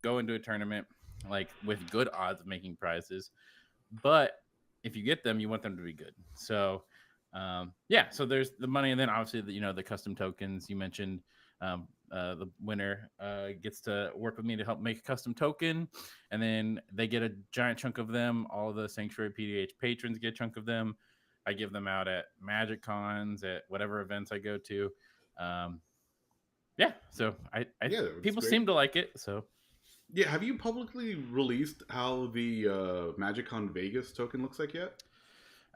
go into a tournament like with good odds of making prizes, but if you get them, you want them to be good. So yeah, so there's the money, and then obviously the custom tokens you mentioned. The winner gets to work with me to help make a custom token, and then they get a giant chunk of them. All the Sanctuary PDH patrons get a chunk of them. I give them out at Magic Cons, at whatever events I go to. Um, yeah, so I Yeah, it's people great. seem to like it. So Yeah, have you publicly released how the MagicCon Vegas token looks like yet?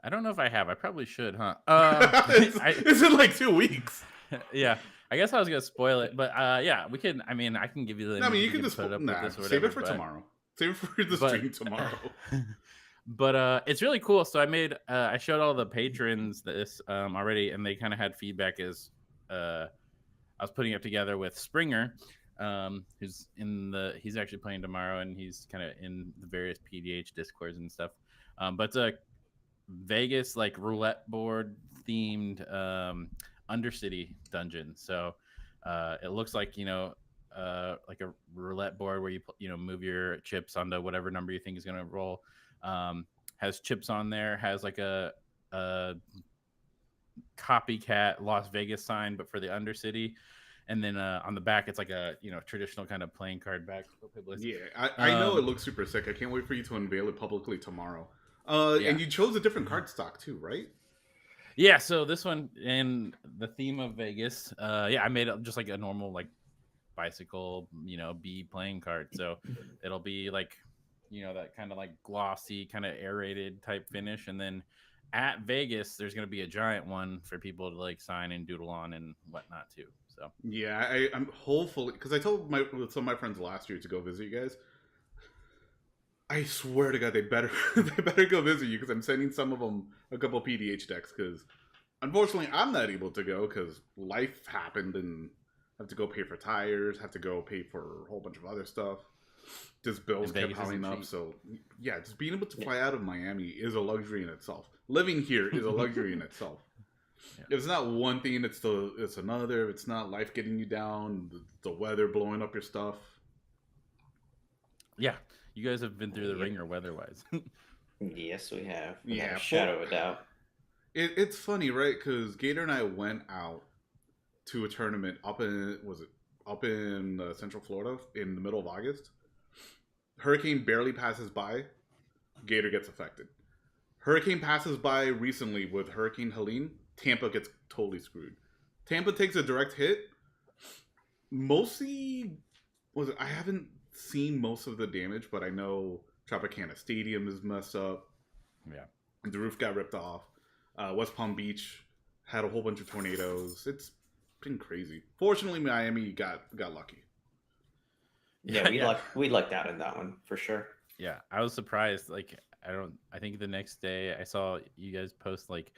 I don't know if I have. I probably should, huh? I It's in like 2 weeks. yeah. I guess I was gonna spoil it, but yeah, we can. I mean, I can give you the No, I mean, image. you We can can just put it up with nah, this or save whatever. it for tomorrow. Save it for the But stream tomorrow. it's really cool. So I showed all the patrons this already, and they kind of had feedback as I was putting it together with Springer, he's actually playing tomorrow, and he's kind of in the various PDH discords and stuff. But it's a Vegas like roulette board themed Undercity dungeon. So it looks like like a roulette board where you move your chips onto whatever number you think is going to roll. Has chips on there. Has like a copycat Las Vegas sign, but for the Undercity. And then on the back, it's like a traditional kind of playing card back. Yeah, I know it looks super sick. I can't wait for you to unveil it publicly tomorrow. And you chose a different card stock too, right? Yeah, so this one in the theme of Vegas, yeah, I made it just like a normal like bicycle, bee playing card. So it'll be like, that kind of like glossy, kind of aerated type finish. And then at Vegas, there's going to be a giant one for people to like sign and doodle on and whatnot too. So Yeah, I'm hopefully because I told some of my friends last year to go visit you guys. I swear to God, they better they better go visit you because I'm sending some of them a couple PDH decks because unfortunately I'm not able to go because life happened and have to go pay for tires, have to go pay for a whole bunch of other stuff. Just bills kept piling up. So yeah, just being able to fly out of Miami is a luxury in itself. Living here is a luxury in itself. Yeah. If it's not one thing, it's another. If it's not life getting you down, the weather blowing up your stuff. Yeah, you guys have been through the ringer weather-wise. Yes, we have. Yeah, shadow of a doubt. It's funny, right? Because Gator and I went out to a tournament up in Central Florida in the middle of August. Hurricane barely passes by, Gator gets affected. Hurricane passes by recently with Hurricane Helene. Tampa gets totally screwed. Tampa takes a direct hit. Mostly, I haven't seen most of the damage, but I know Tropicana Stadium is messed up. Yeah, the roof got ripped off. West Palm Beach had a whole bunch of tornadoes. It's been crazy. Fortunately, Miami got lucky. Yeah, we lucked out in that one for sure. Yeah, I was surprised. Like, I think the next day I saw you guys post like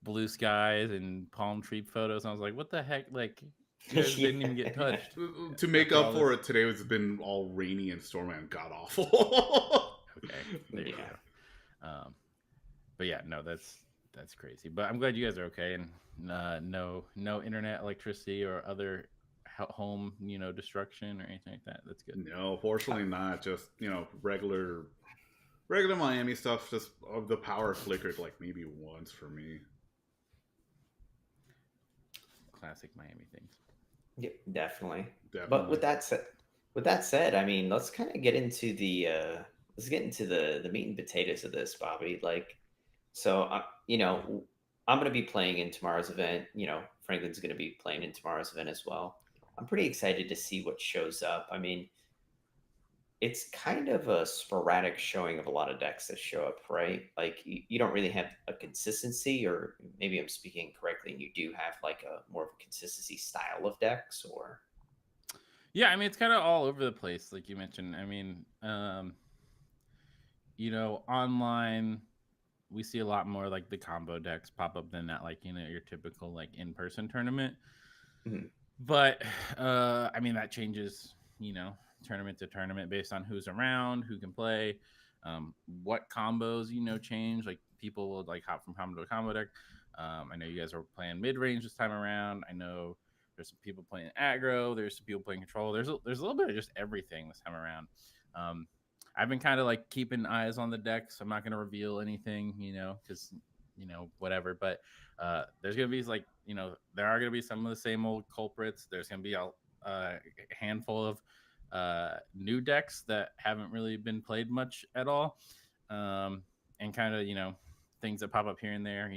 blue skies and palm tree photos, and I was like, what the heck? Like, you guys didn't even get touched. To make up for it, today has been all rainy and stormy and god awful. Okay, there you go. But yeah, no, that's crazy. But I'm glad you guys are okay, and no internet, electricity, or other home destruction or anything like that. That's good. No, fortunately not. Just regular Miami stuff. Just the power flickered like maybe once for me. Classic Miami things. Yeah, definitely. But with that said, I mean, let's kind of get into the meat and potatoes of this, Bobby. Like, so I'm going to be playing in tomorrow's event. Franklin's going to be playing in tomorrow's event as well. I'm pretty excited to see what shows up. I mean, it's kind of a sporadic showing of a lot of decks that show up, right? Like you don't really have a consistency, or maybe I'm speaking correctly, and you do have like a more of a consistency style of decks, or yeah, I mean it's kind of all over the place, like you mentioned. I mean, online we see a lot more like the combo decks pop up than that, like your typical like in-person tournament. Mm-hmm. But I mean that changes, tournament to tournament based on who's around, who can play, what combos change. Like people will like hop from combo to combo deck. I know you guys are playing mid range this time around. I know There's some people playing aggro. There's some people playing control. There's a little bit of just everything this time around. Um, I've been kind of like keeping eyes on the decks. I'm not going to reveal anything, because whatever. But there's going to be like, there are going to be some of the same old culprits. There's going to be a handful of new decks that haven't really been played much at all, and kind of things that pop up here and there.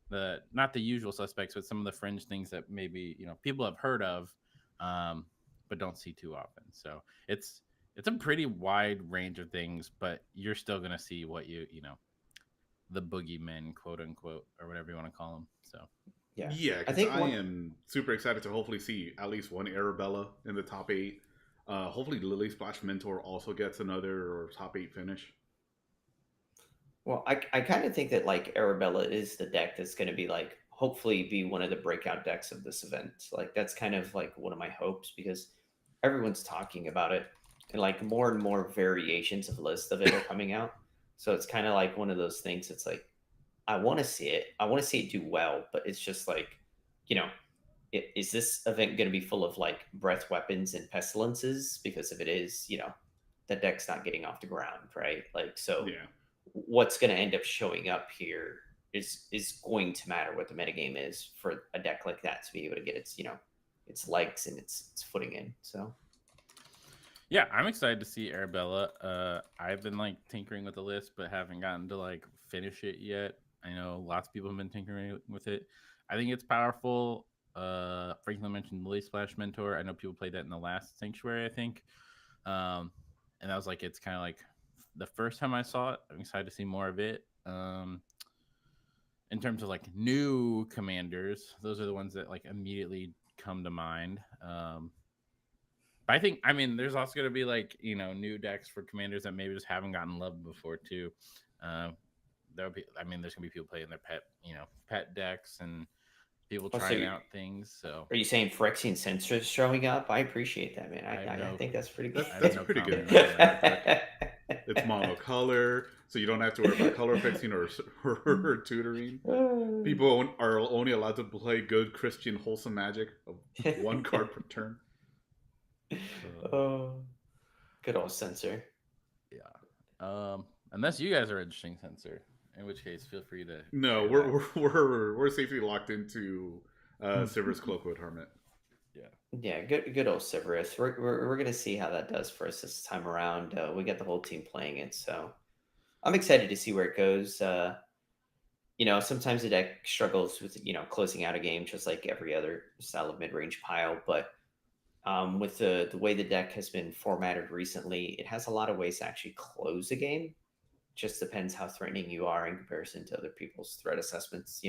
The not the usual suspects, but some of the fringe things that maybe people have heard of, but don't see too often. So it's a pretty wide range of things, but you're still gonna see what the boogeymen, quote unquote, or whatever you want to call them. So yeah, because I am super excited to hopefully see at least one Arabella in the top 8. Hopefully Lily Splash Mentor also gets another top 8 finish. Well, I kind of think that like Arabella is the deck that's going to be like hopefully be one of the breakout decks of this event. Like that's kind of like one of my hopes because everyone's talking about it and like more and more variations of lists of it are coming out. So it's kind of like one of those things. It's like I want to see it. I want to see it do well, but it's just like, is this event going to be full of like breath weapons and pestilences? Because if it is, the deck's not getting off the ground, right? Like so. Yeah. What's going to end up showing up here is going to matter what the metagame is for a deck like that to be able to get its legs and its footing in. So yeah, I'm excited to see Arabella. I've been like tinkering with the list, but haven't gotten to like finish it yet. I know lots of people have been tinkering with it. I think it's powerful. Franklin mentioned Lily Splash Mentor. I know people played that in the last Sanctuary, I think. And that was like, it's kind of like the first time I saw it. I'm excited to see more of it. In terms of like new commanders, those are the ones that like immediately come to mind. But I mean, there's also going to be like, new decks for commanders that maybe just haven't gotten love before too. There's going to be people playing their pet decks and people trying out things. So are you saying Phyrexian Sensors showing up? I apprete that, man. I think that's pretty good. That's pretty good. It's monocolor, so you don't have to worry about color fixing or tutoring. People are only allowed to play good Christian wholesome magic of 1 card per turn. Good old Censor. Yeah. Unless you guys are interesting Censor, in which case feel free to. No, we're safely locked into Sivir's Cloakwood Hermit. Yeah, good old Severus. We're gonna see how that does for us this time around. We got the whole team playing it, so I'm excited to see where it goes. Sometimes the deck struggles with closing out a game, just like every other style of mid-range pile. But with the way the deck has been formatted recently, it has a lot of ways to actually close a game. Just depends how threatening you are in comparison to other people's threat assessments.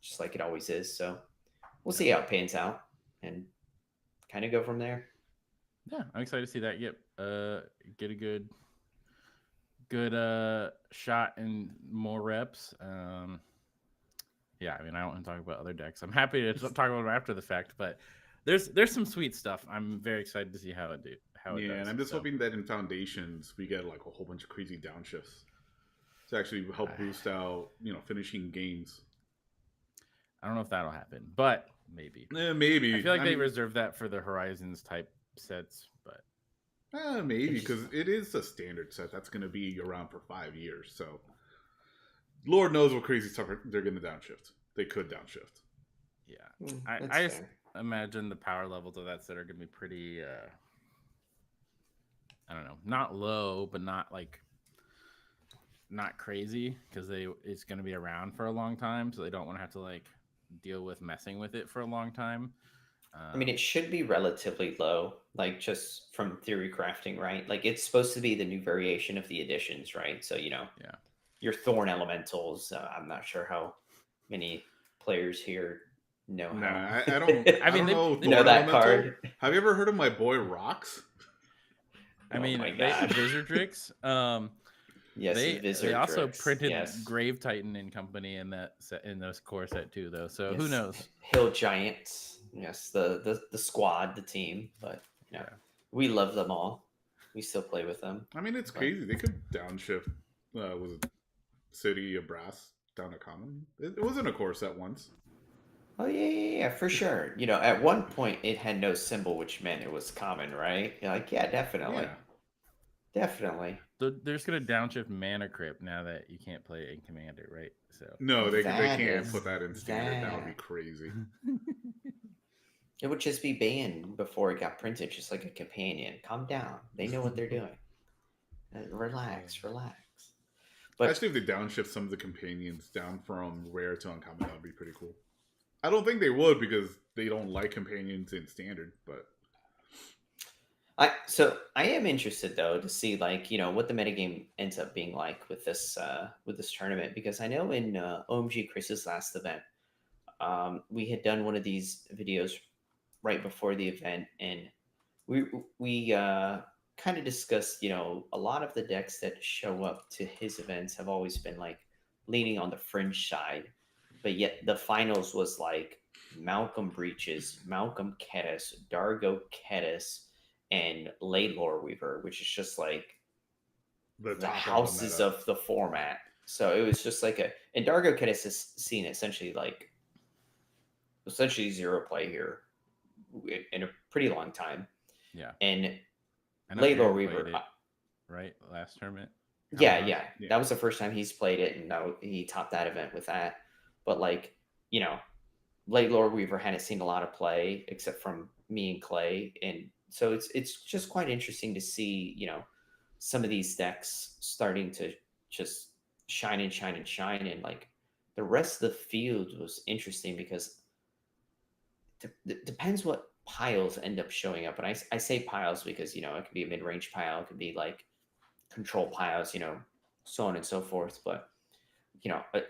Just like it always is. So we'll see how it pans out and kind of go from there. Yeah, I'm excited to see that. Get a good shot and more reps. Yeah, I mean, I don't want to talk about other decks. I'm happy to talk about them after the fact, but there's some sweet stuff. I'm very excited to see how it does. And I'm just hoping that in Foundations we get like a whole bunch of crazy downshifts to actually help boost out finishing games. I don't know if that'll happen, but maybe. Maybe. I feel like they reserve that for the Horizons type sets, but maybe because it is a standard set that's going to be around for 5 years. So, Lord knows what crazy stuff they're going to downshift. They could downshift. Yeah, I just imagine the power levels of that set are going to be pretty. I don't know, not low, but not crazy because it's going to be around for a long time, so they don't want to have to like deal with messing with it for a long time. I mean, it should be relatively low, like just from theory crafting, right? Like it's supposed to be the new variation of the additions, right? So your Thorn Elementals. I'm not sure how many players here know how. I don't. I mean, they know that card. Have you ever heard of my boy Rocks? I mean, Wizardrix. Yes, they also printed Grave Titan and Company in that set, in those core set too, though. So who knows? Hill Giants, yes, the squad, the team, but we love them all. We still play with them. I mean, it's crazy. They could downshift. Was it City of Brass down to common? It wasn't a core set once. Oh yeah, for sure. At one point it had no symbol, which meant it was common, right? You're like, yeah, definitely, Yeah. definitely. They're just gonna downshift mana crypt now that you can't play in commander, right? So No, they That can't is put that in standard. That would be that. crazy. It would just be banned before it got printed, just like a companion. Calm down. They know what they're doing. Relax, relax. Actually, But if they downshift some of the companions down from rare to uncommon, that would be pretty cool. I don't think they would because they don't like companions in standard, but I am interested though to see like what the metagame ends up being like with this tournament, because I know in OMG Chris's last event, we had done one of these videos right before the event, and we kind of discussed, a lot of the decks that show up to his events have always been like leaning on the fringe side, but yet the finals was like Malcolm Breaches, Malcolm Kedis, Dargo Kedis, and Laylor Weaver, which is just like the the top of the houses meta. of the format. So it was just like and Dargo Kedis has seen essentially zero play here in a pretty long time. yeah, And I know Laylor Aaron played Weaver, it right last tournament. yeah, Kamanas. yeah, Yeah. that was the first time he's played it, and he topped that event with that. But like, you know, Laylor Weaver hadn't seen a lot of play except from me and Clay, and so it's just quite interesting to see, some of these decks starting to just shine and shine and shine, and like the rest of the field was interesting because depends what piles end up showing up. And I say piles because it could be a mid-range pile, it could be like control piles, so on and so forth. But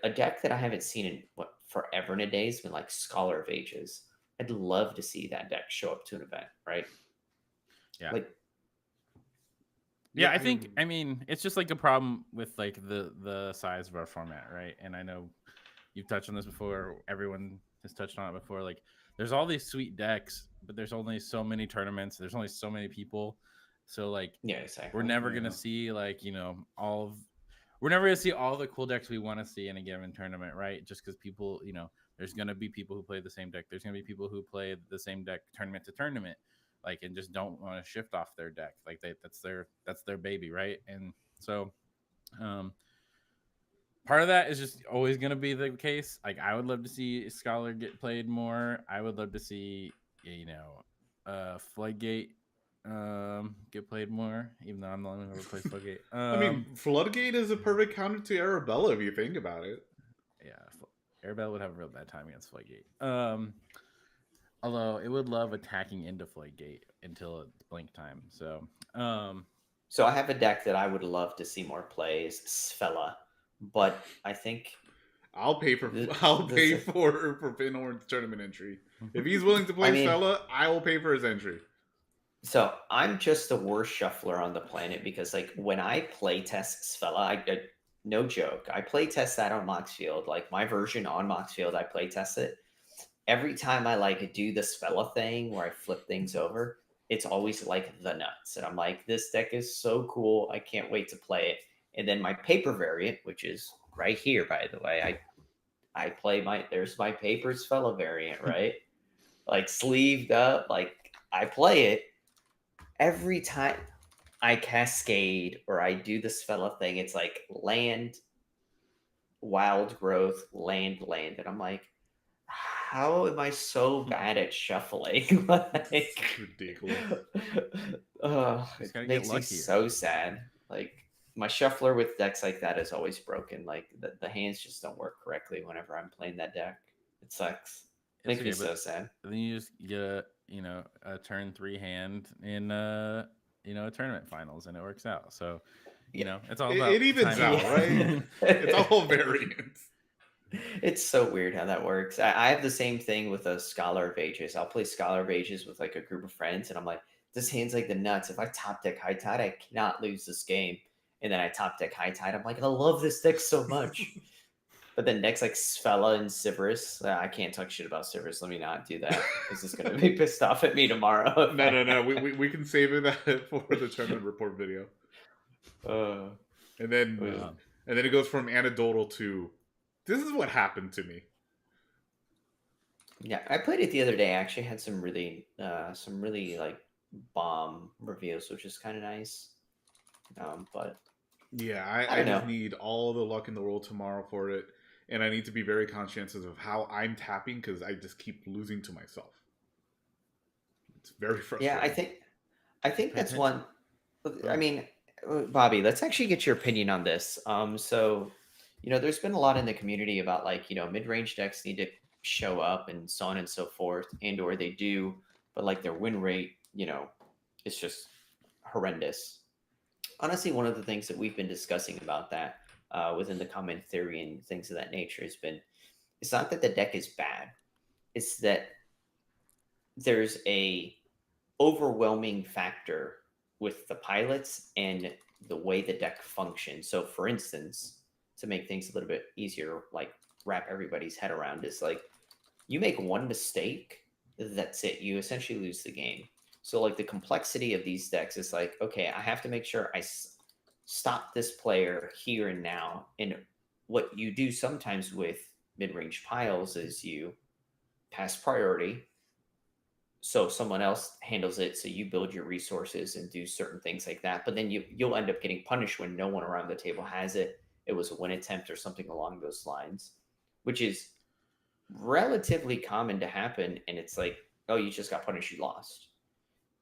a deck that I haven't seen in forever and a day has been like Scholar of Ages. I'd love to see that deck show up to an event, right? Yeah. Like, Yeah, I mean it's just like a problem with like the size of our format, right? And I know you've touched on this before, everyone has touched on it before. Like there's all these sweet decks, but there's only so many tournaments, there's only so many people. So like yeah, we're exactly. never gonna Yeah. see like, we're never gonna see all the cool decks we want to see in a given tournament, right? Just because people, there's gonna be people who play the same deck. There's gonna be people who play the same deck tournament to tournament, like, and just don't want to shift off their deck. Like that's their baby, right? And so, um, part of that is just always gonna be the case. Like I would love to see Scholar get played more. I would love to see, Floodgate get played more, even though I'm the only one who ever plays Floodgate. I mean, Floodgate is a perfect counter to Arabella if you think about it. Yeah, Arabelle would have a real bad time against Floodgate. Although it would love attacking into Floodgate until it's blink time. So I have a deck that I would love to see more plays, Sfella, but I think I'll pay for the, I'll this. pay for Pinhorn's tournament entry. If he's willing to I play mean, Stella, I will pay for his entry. So I'm just the worst shuffler on the planet because like when I play test Sfella, no joke, I play test that on Moxfield. Like my version on Moxfield, I play test it. Every time I like do the Sfella thing where I flip things over, it's always like the nuts. And I'm like, this deck is so cool. I can't wait to play it. And then my paper variant, which is right here, by the way, I play there's my paper Sfella variant, right? Like sleeved up, like I play it every time I cascade or I do the Sfella thing, it's like land, wild growth, land, land. And I'm like, how am I so bad at shuffling? Like, It's ridiculous. Just it gotta get makes me luckier. so sad. Like, my shuffler with decks like that is always broken. Like, the hands just don't work correctly whenever I'm playing that deck. It sucks. Makes me so sad. Then you just get a turn 3 hand in a tournament finals, and it works out. So it's all about It evens timing. out, right? It's all variants. It's so weird how that works. I have the same thing with a Scholar of Ages. I'll play Scholar of Ages with like a group of friends, and I'm like, this hand's like the nuts. If I top deck High Tide, I cannot lose this game. And then I top deck High Tide. I'm like, I love this deck so much. But then decks like Sfella and Sivirus, I can't talk shit about Sivirus. Let me not do that because it's going to be pissed off at me tomorrow. No. We can save that for the tournament report video. And then it goes from anecdotal to, this is what happened to me. Yeah, I played it the other day. I actually had some really like bomb reviews, which is kind of nice. But Yeah, I I don't just know. need all the luck in the world tomorrow for it, and I need to be very conscientious of how I'm tapping because I just keep losing to myself. It's very Yeah, frustrating. I think Pay that's attention. one. I Oh, mean, Bobby, let's actually get your opinion on this. There's been a lot in the community about like mid-range decks need to show up and so on and so forth, and or they do, but like their win rate, is just horrendous. Honestly, one of the things that we've been discussing about that within the comment theory and things of that nature has been it's not that the deck is bad, it's that there's a overwhelming factor with the pilots and the way the deck functions. So, for instance, to make things a little bit easier, like wrap everybody's head around, is like you make one mistake, that's it. You essentially lose the game. So, like the complexity of these decks is like, okay, I have to make sure stop this player here and now. And what you do sometimes with mid range piles is you pass priority, so someone else handles it, so you build your resources and do certain things like that, but then you'll end up getting punished when no one around the table has it. It was a win attempt or something along those lines, which is relatively common to happen. And it's like, oh, you just got punished, you lost.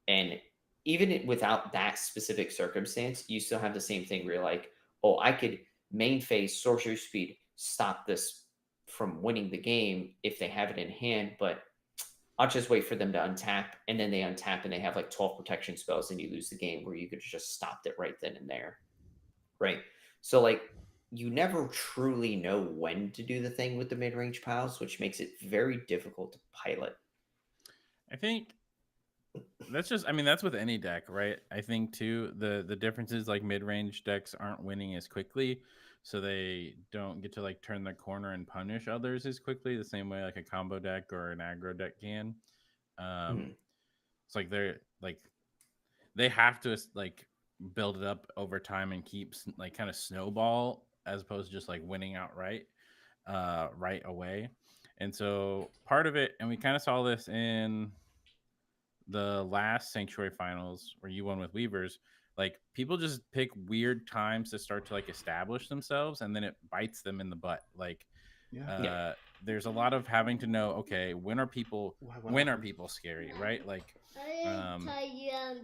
And even without that specific circumstance, you still have the same thing where you're like, oh, I could main phase sorcery speed stop this from winning the game if they have it in hand, but I'll just wait for them to untap, and then they untap and they have like 12 protection spells, and you lose the game where you could have just stopped it right then and there. Right. So like you never truly know when to do the thing with the mid range piles, which makes it very difficult to pilot. I think that's just, I mean, that's with any deck, right? I think too, the difference is like mid-range decks aren't winning as quickly, so they don't get to like turn the corner and punish others as quickly the same way like a combo deck or an aggro deck can. um Mhm. it's like they're like they have to like build it up over time and keep like kind of snowball as opposed to just like winning outright right away. And so part of it, and we kind of saw this in the last Sanctuary finals where you won with Weavers, like people just pick weird times to start to like establish themselves, and then it bites them in the butt. Like yeah. Yeah. there's a lot of having to know, okay, What when are happened? people scary, right? Like um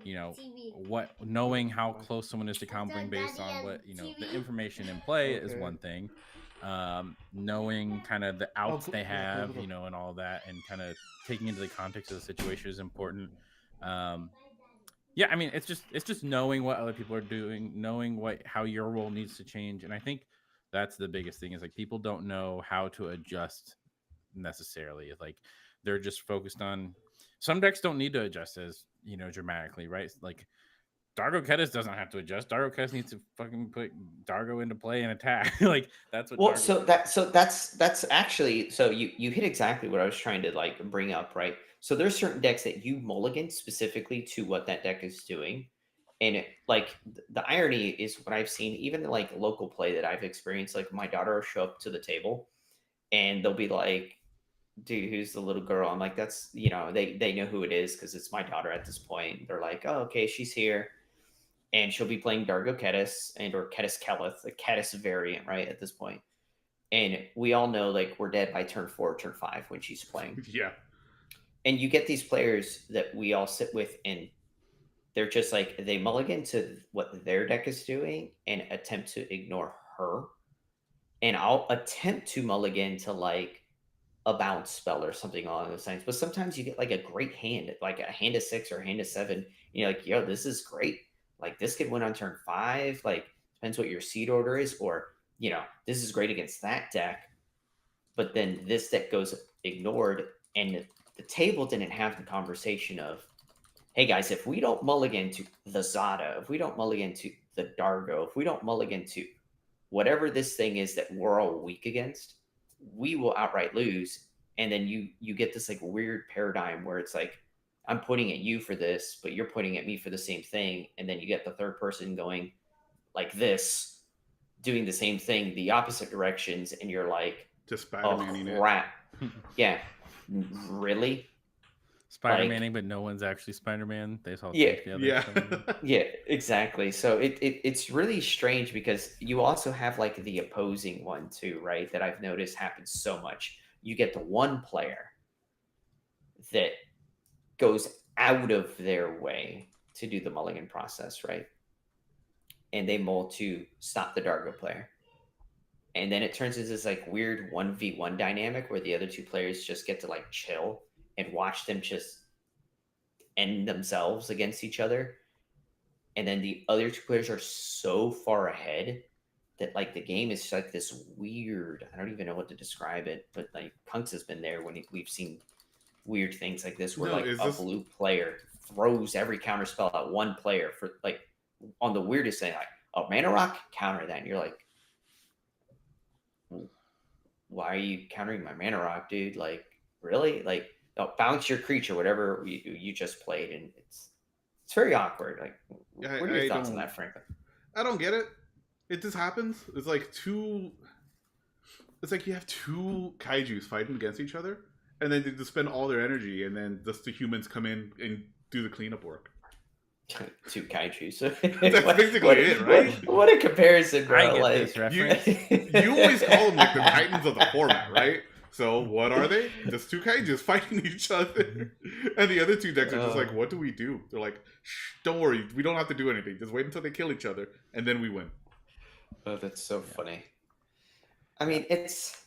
you know TV. what, What? knowing how Why? close someone is to It's countering a based daddy on and what the TV. information in play is Okay. one thing. Knowing kind of the Oh, outs they yeah. Close the have, door. and all that, and kind of taking into the context of the situation is important. um yeah, I mean, it's just knowing what other people are doing, knowing what how your role needs to change. And I think that's the biggest thing, is like people don't know how to adjust necessarily. Like they're just focused on, some decks don't need to adjust as dramatically, right? Like Dargo Kettis doesn't have to adjust. Dargo Kettis needs to fucking put Dargo into play and attack. Like that's what Well, Dargo Kettis. that's actually, so you hit exactly what I was trying to like bring up, right? So there's certain decks that you mulligan specifically to what that deck is doing, and the irony is what I've seen, even like local play that I've experienced. Like my daughter will show up to the table, and they'll be like, "Dude, who's the little girl?" I'm like, "That's they know who it is because it's my daughter at this point." They're like, "Oh, okay, she's here." And she'll be playing Dargo Ketis and or Ketis Keleth, the Ketis variant, right? At this point, and we all know like we're dead by turn 4, turn 5 when she's playing. Yeah. And you get these players that we all sit with, and they're just like they mulligan to what their deck is doing and attempt to ignore her. And I'll attempt to mulligan to like a bounce spell or something along those lines. But sometimes you get like a great hand, like a hand of 6 or a hand of 7. And you're like, yo, this is great. Like this could win on turn 5. Like depends what your seed order is, or this is great against that deck. But then this deck goes ignored, and the table didn't have the conversation of, hey guys, if we don't mulligan to the Zada, if we don't mulligan to the Dargo, if we don't mulligan to whatever this thing is that we're all weak against, we will outright lose. And then you get this like weird paradigm where it's like, I'm pointing at you for this, but you're pointing at me for the same thing. And then you get the third person going like this, doing the same thing, the opposite directions, and you're like, Just Spider oh Manning it. crap. Yeah, really? Like, Spider-Maning, but no one's actually Spider-Man. They all yeah, think the other Yeah. Spider-Man. yeah, exactly. So it's really strange because you also have like the opposing one too, right? That I've noticed happens so much. You get the one player that goes out of their way to do the mulligan process, right? And they mull to stop the Dargo player. And then it turns into this like weird 1v1 dynamic where the other two players just get to like chill and watch them just end themselves against each other. And then the other two players are so far ahead that like the game is like this weird, I don't even know what to describe it, but like Punks has been there when we've seen weird things like this where No, like is a this blue player throws every counter spell at one player for like on the weirdest thing, like, oh, mana rock, counter that. And you're like, why are you countering my mana rock, dude? Like, really? Like, oh, bounce your creature, whatever you just played, and it's very awkward. Like, what are your I thoughts on don't that, Franklin? I don't get it. It just happens. It's like two. It's like you have two kaiju's fighting against each other, and then they just spend all their energy, and then just the humans come in and do the cleanup work. Two kaiju's. That's basically it, right? What a comparison, bro! I get Like, this reference. You always call them like the titans of the format, right? So what are they? Just two kaiju's fighting each other, and the other two decks are just like, "What do we do?" They're like, "Shh, don't worry, we don't have to do anything. Just wait until they kill each other, and then we win." oh, that's so funny. I mean, it's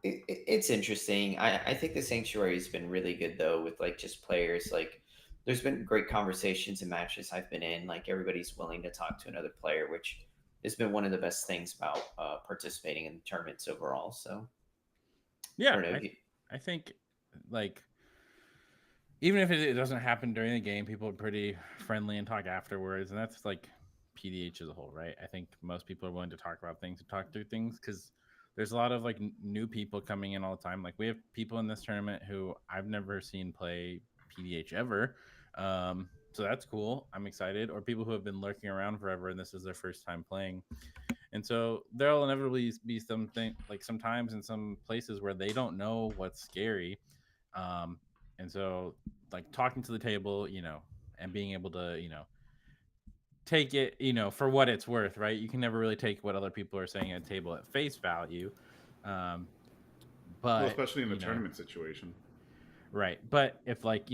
interesting. I think the Sanctuary has been really good though, with like just players. Like, there's been great conversations and matches I've been in. Like, everybody's willing to talk to another player, which has been one of the best things about participating in tournaments overall. So Yeah, I don't know. I think like even if it doesn't happen during the game, people are pretty friendly and talk afterwards, and that's like PDH as a whole, right? I think most people are willing to talk about things and talk through things because there's a lot of like new people coming in all the time. Like we have people in this tournament who I've never seen play PDH ever. So that's cool. I'm excited. Or people who have been lurking around forever and this is their first time playing. And so there'll inevitably be something like sometimes in some places where they don't know what's scary. Um, and so like talking to the table, and being able to, take it, for what it's worth, right? You can never really take what other people are saying at a table at face value. Um, Well, but, especially in the tournament situation. Right. But if like,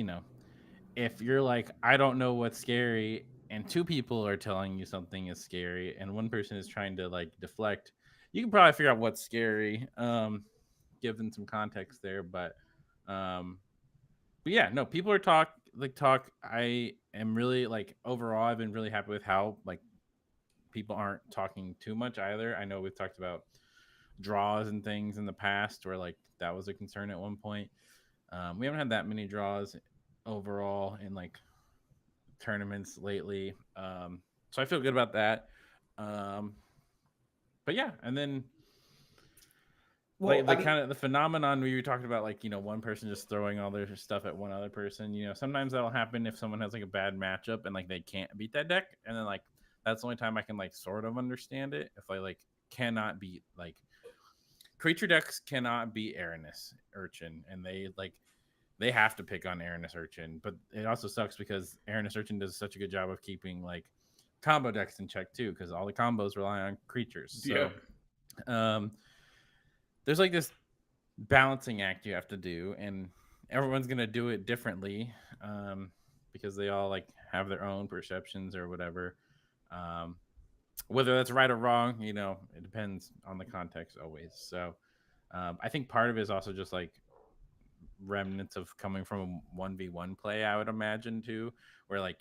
if you're like, I don't know what's scary, and two people are telling you something is scary, and one person is trying to like deflect, you can probably figure out what's scary, given some context there. But yeah, no, people are talk. I am really like overall, I've been really happy with how like people aren't talking too much either. I know we've talked about draws and things in the past where like that was a concern at one point. We haven't had that many draws overall in like tournaments lately. So I feel good about that. But yeah, and then Well, like the kind of the phenomenon we were talking about, like one person just throwing all their stuff at one other person. Sometimes that'll happen if someone has like a bad matchup and like they can't beat that deck, and then like that's the only time I can like sort of understand it. If I like cannot beat like creature decks cannot beat Aranis Urchin, and they have to pick on Aranis Urchin. But it also sucks because Aranis Urchin does such a good job of keeping like combo decks in check too, because all the combos rely on creatures. So there's like this balancing act you have to do, and everyone's gonna do it differently, because they all like have their own perceptions or whatever. Whether that's right or wrong, it depends on the context always. So I think part of it is also just like remnants of coming from a 1v1 play, I would imagine too, where like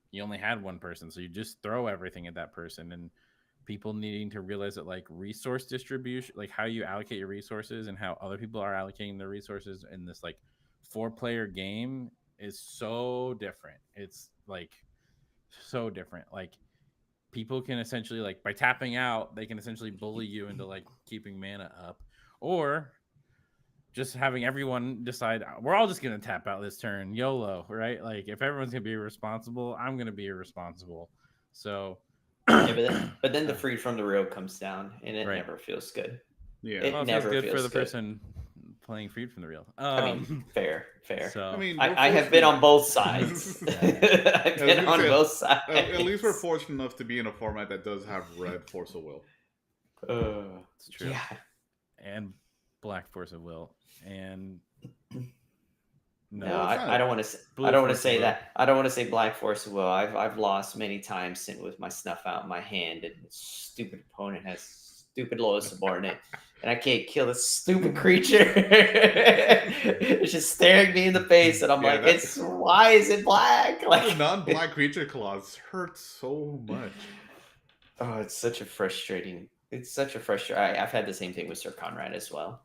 you only had one person, so you just throw everything at that person, and people needing to realize that like resource distribution, like how you allocate your resources and how other people are allocating their resources in this like 4-player game is so different. It's like so different. Like people can essentially like by tapping out, they can essentially bully you into like keeping mana up, or just having everyone decide we're all just gonna tap out this turn, YOLO, right? Like if everyone's gonna be irresponsible, I'm gonna be irresponsible. So yeah, but then the freed from the real comes down, and it right. never feels good. Yeah, it well, it never feels good for the good. person playing freed from the real. I mean, fair. So I mean, I have been on both sides. I've been on both sides. At least we're fortunate enough to be in a format that does have red Force of Will. It's true. Yeah. And black Force of Will. And no, I don't want to. I don't want to say that. I don't want to say Black Force of Will. I've lost many times sitting with my snuff out in my hand, and stupid opponent has stupid low subordinate, and I can't kill this stupid creature. It's just staring me in the face, and I'm like, "It's why is it black?" Like the non-black creature clause hurts so much. Oh, it's such a frustrating. It's such a frustrating. I've had the same thing with Sir Conrad as well,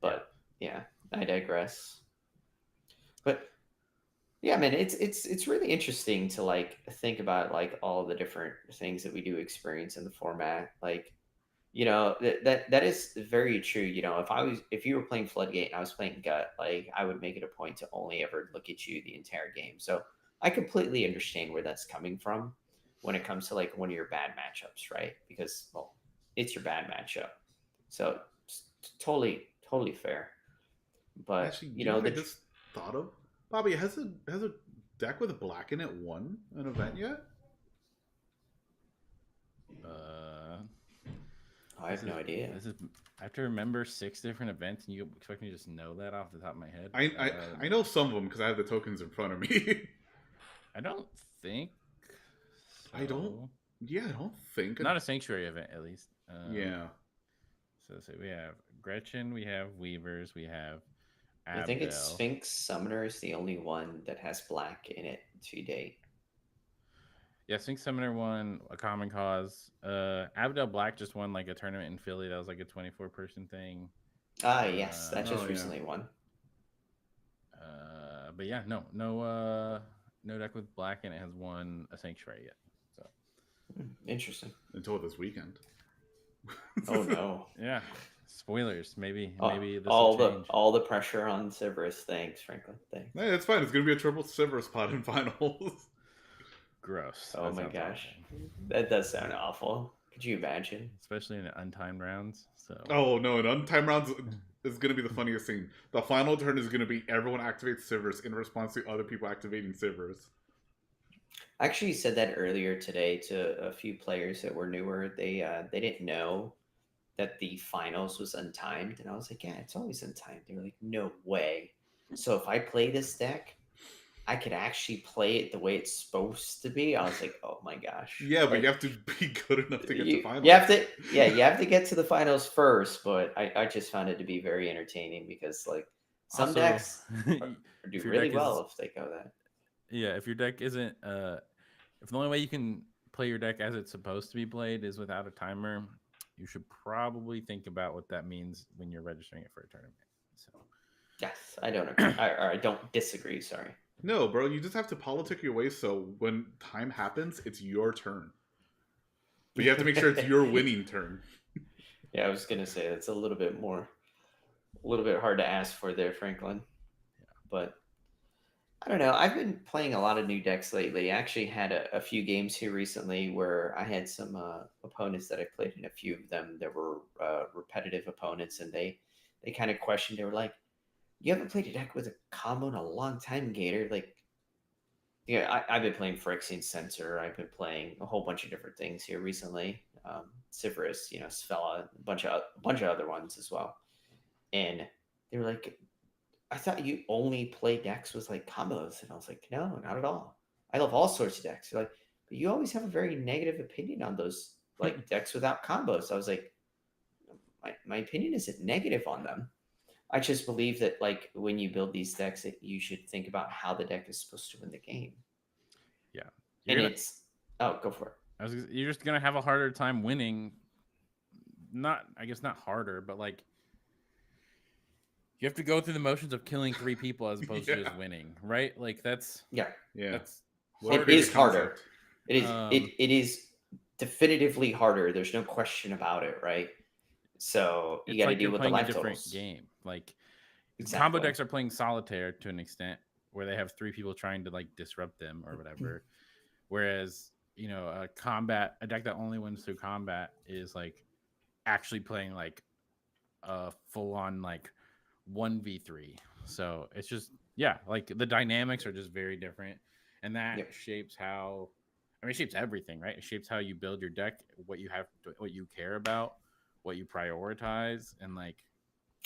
but yeah, I digress. But yeah, man, it's really interesting to like think about like all the different things that we do experience in the format. Like, you know, that is very true. You know, if you were playing Floodgate and I was playing Gut, like I would make it a point to only ever look at you the entire game. So I completely understand where that's coming from when it comes to like one of your bad matchups, right? Because well, it's your bad matchup. So totally fair. But actually, you know, I just thought of Bobby, has a deck with black in it won an event yet? I have no idea. I have to remember 6 different events, and you expect me to just know that off the top of my head? I know some of them because I have the tokens in front of me. I don't think. So. I don't think. Not a Sanctuary event, at least. Yeah. So we have Gretchen, we have Weavers, we have Abdel. I think it's Sphinx Summoner is the only one that has black in it to date. Yeah, Sphinx Summoner won a Common Cause. Abdel Black just won like a tournament in Philly that was like a 24-person thing. Yes, that just recently won. But yeah, no deck with black in it has won a Sanctuary yet. So interesting. Until this weekend. Oh no. Yeah. Spoilers. Maybe this all will change. All the pressure on Severus. Thanks, Franklin. Thanks. Hey, it's fine. It's gonna be a triple Severus pot in finals. Gross. Oh my gosh. Awful. That does sound awful. Could you imagine? Especially in untimed rounds. So oh no, in untimed rounds is gonna be the funniest thing. The final turn is gonna be everyone activates Severus in response to other people activating Severus. I actually said that earlier today to a few players that were newer. They didn't know that the finals was untimed, and I was like, yeah, it's always untimed. They were like, no way. So if I play this deck, I could actually play it the way it's supposed to be. I was like, oh my gosh. Yeah, but you have to be good enough to get to finals. You have to get to the finals first, but I just found it to be very entertaining because like some decks do really well if they go that. Yeah, if your deck isn't if the only way you can play your deck as it's supposed to be played is without a timer, you should probably think about what that means when you're registering it for a tournament. So yes, I don't agree. I don't disagree, sorry. No, bro, you just have to politic your way so when time happens, it's your turn. But you have to make sure it's your winning turn. Yeah, I was gonna say that's a little bit hard to ask for there, Franklin. Yeah. But I don't know. I've been playing a lot of new decks lately. I actually had a few games here recently where I had some opponents that I played in a few of them that were repetitive opponents, and they kind of questioned. They were like, you haven't played a deck with a combo in a long time, Gator. Like, yeah, I've been playing Phyrexian Censor. I've been playing a whole bunch of different things here recently. Severus, Sfella, a bunch of other ones as well. And they were like, I thought you only play decks with like combos. And I was like, no, not at all. I love all sorts of decks. They're like, but you always have a very negative opinion on those like decks without combos. I was like, my opinion isn't negative on them. I just believe that like when you build these decks, that you should think about how the deck is supposed to win the game. Yeah. Go for it. You're just gonna have a harder time winning. Not harder, but like you have to go through the motions of killing 3 people as opposed to just winning, right? Like that's It is harder. It is definitively harder. There's no question about it, right? So you got to deal with the life totals. Game. Like combo decks are playing solitaire to an extent where they have 3 people trying to like disrupt them or whatever. Whereas, a deck that only wins through combat is like actually playing like a full on like 1v3. So it's just, yeah, like the dynamics are just very different. And that Yep. shapes how, I mean, it shapes everything, right? It shapes how you build your deck, what you have, what you care about, what you prioritize. And like,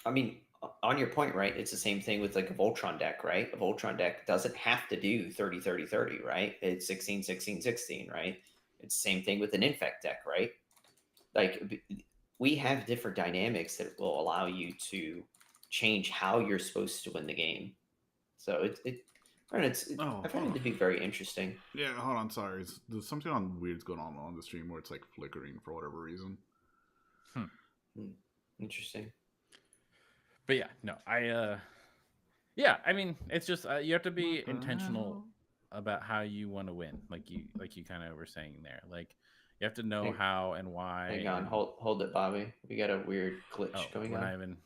I mean, on your point, right? It's the same thing with like a Voltron deck, right? A Voltron deck doesn't have to do 30, 30, 30, right? It's 16, 16, 16, right? It's the same thing with an Infect deck, right? Like, we have different dynamics that will allow you to change how you're supposed to win the game. So Oh, I find it to be very interesting. Yeah, hold on. Sorry, there's something weird's going on the stream where it's like flickering for whatever reason. Interesting. But yeah, no, yeah, I mean, it's just you have to be intentional about how you want to win, like you kind of were saying there. Like you have to know how and why. Hang on, hold it, Bobby. We got a weird glitch going on. We're not even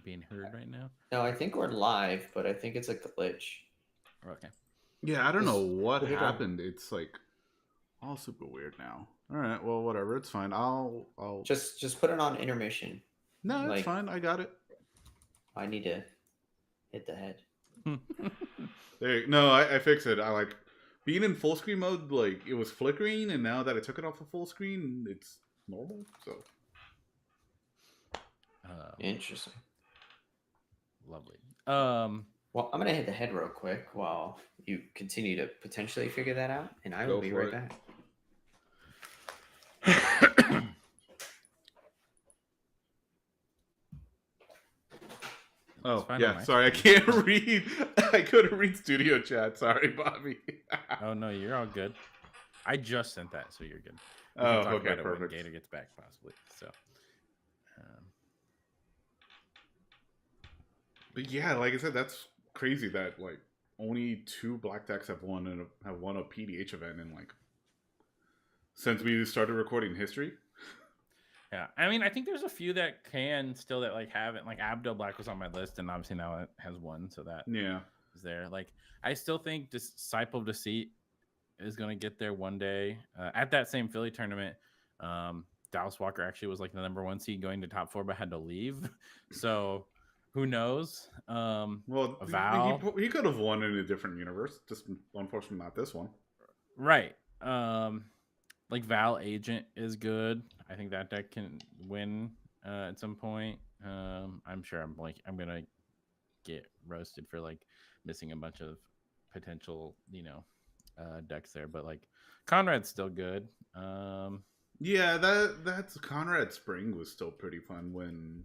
being heard right now. No, I think we're live, but I think it's a glitch. Okay. Yeah, I don't know what happened. It's like all super weird now. All right, well, whatever. It's fine. I'll just put it on intermission. No, it's fine. I got it. I need to hit the head. No, I fixed it. I like being in full screen mode. Like it was flickering, and now that I took it off of full screen, it's normal. So interesting. Lovely. Well, I'm gonna hit the head real quick while you continue to potentially figure that out, and I will be right back. Oh, yeah. Sorry, I can't read. I couldn't read studio chat. Sorry, Bobby. Oh, no, you're all good. I just sent that, so you're good. Oh, okay, perfect. When Gator gets back, possibly. So, but yeah, like I said, that's crazy that like only 2 black decks have won a PDH event in like since we started recording history. Yeah, I mean, I think there's a few that can still that like haven't. Like Abdo Black was on my list, and obviously now it has one, so that is there. Like I still think Disciple of Deceit is going to get there one day. At that same Philly tournament, Dallas Walker actually was like the #1 seed going to top 4, but had to leave. So who knows? Well, Val, he could have won in a different universe, just unfortunately not this one. Right. Like Val Agent is good. I think that deck can win at some point. I'm sure I'm gonna get roasted for like missing a bunch of potential, decks there. But like Conrad's still good. Yeah, that's Conrad Spring was still pretty fun when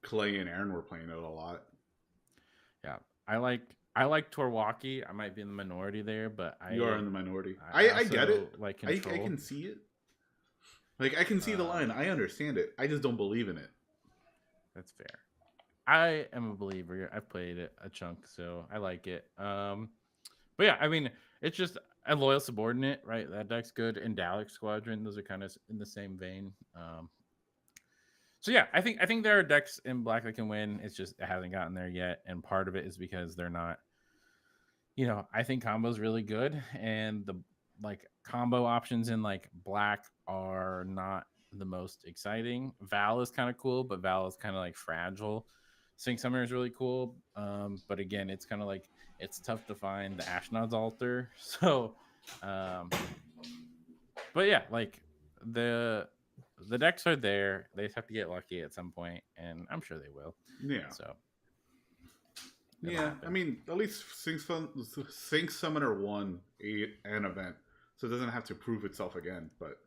Clay and Aaron were playing it a lot. Yeah, I like Torwalkie. I might be in the minority there, but you are in the minority. I get it. Like I can see it. Like I can see the line. I understand it. I just don't believe in it. That's fair. I am a believer. I've played it a chunk, so I like it. But yeah, I mean, it's just a loyal subordinate, right? That deck's good. And Dalek Squadron, those are kind of in the same vein. So yeah, I think there are decks in black that can win. It's just it hasn't gotten there yet, and part of it is because they're not. I think combo's really good, and the like combo options in like black are not the most exciting. Val is kind of cool, but Val is kind of like fragile. Sync Summoner is really cool, but again, it's kind of like it's tough to find the Ashnod's Altar. So, but yeah, like the decks are there. They just have to get lucky at some point, and I'm sure they will. Yeah. So. Yeah, I mean, at least Sync Summoner won an event, so it doesn't have to prove itself again. But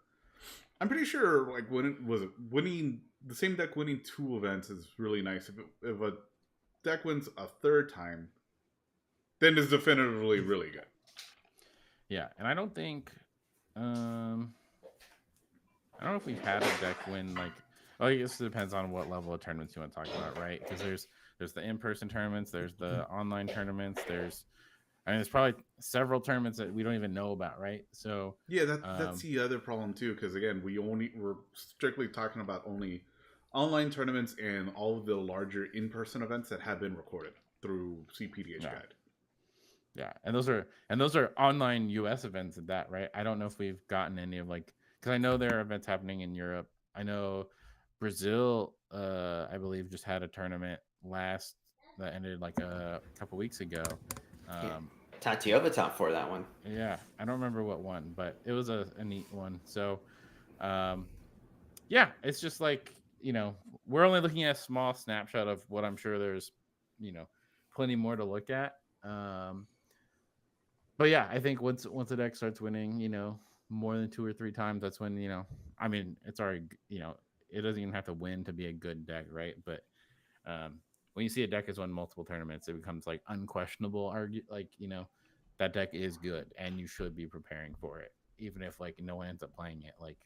I'm pretty sure, like, winning the same deck winning 2 events is really nice. If a deck wins a 3rd time, then it's definitively really good. Yeah, and I don't think, I don't know if we've had a deck win like. Well, I guess it depends on what level of tournaments you want to talk about, right? Because there's the in-person tournaments, there's the online tournaments, there's probably several tournaments that we don't even know about, right? So yeah, that's the other problem too, because again, we're strictly talking about only online tournaments and all of the larger in-person events that have been recorded through CPDH Guide. Yeah, and those are online US events at that, right? I don't know if we've gotten any of like because I know there are events happening in Europe. I know Brazil I believe, just had a tournament that ended like a couple weeks ago. Yeah. Um, Tatiova top for that one. yeah, I don't remember what one, but it was a neat one. So, um, yeah, it's just like, we're only looking at a small snapshot of what I'm sure there's, you know, plenty more to look at. Um, but yeah, I think once a deck starts winning, more than 2 or 3 times, that's when, I mean, it's already, it doesn't even have to win to be a good deck, right? But um, when you see a deck has won multiple tournaments, it becomes like unquestionable. Argue like, that deck is good, and you should be preparing for it, even if like no one ends up playing it. Like,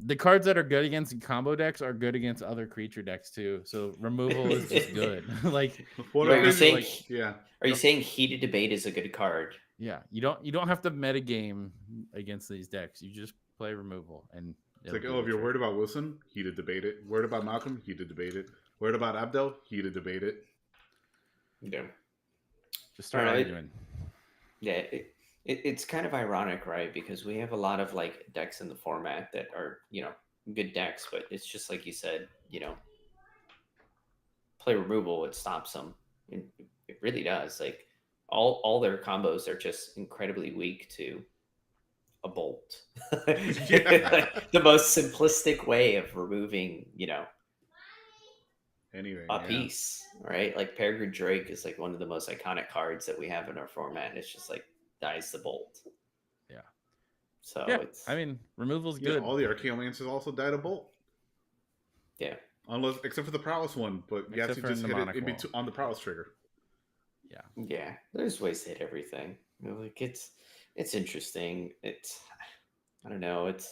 the cards that are good against combo decks are good against other creature decks too. So removal is just good. Like, What you a Are don't you have to crazy, saying? like, yeah. Are you saying Heated Debate is a good card? yeah, you don't have to metagame against these decks. You just play removal, and It's it'll like, do oh, if the you're trick. worried about Wilson, heated debate it. Worried about Malcolm, heated debate it. Worried about Abdel, heated debate it. Yeah. Just I don't start know. arguing. Yeah, it's kind of ironic, right? Because we have a lot of like decks in the format that are, good decks, but it's just like you said, play removal, it stops them. It really does. Like all their combos are just incredibly weak to a bolt. Yeah. Like the most simplistic way of removing, Anything, a yeah. piece, right? Like Peregrine Drake is like one of the most iconic cards that we have in our format, and it's just like dies the bolt. Yeah. So Yeah. I it's mean, removal's Yeah, good. all the Archaeomancers also died a bolt. yeah. Unless, except for the Prowess one, but you have Except to for just hit it mnemonic in wall. between on the Prowess trigger. Yeah. Yeah, there's ways to hit everything. Like it's interesting. I don't know. It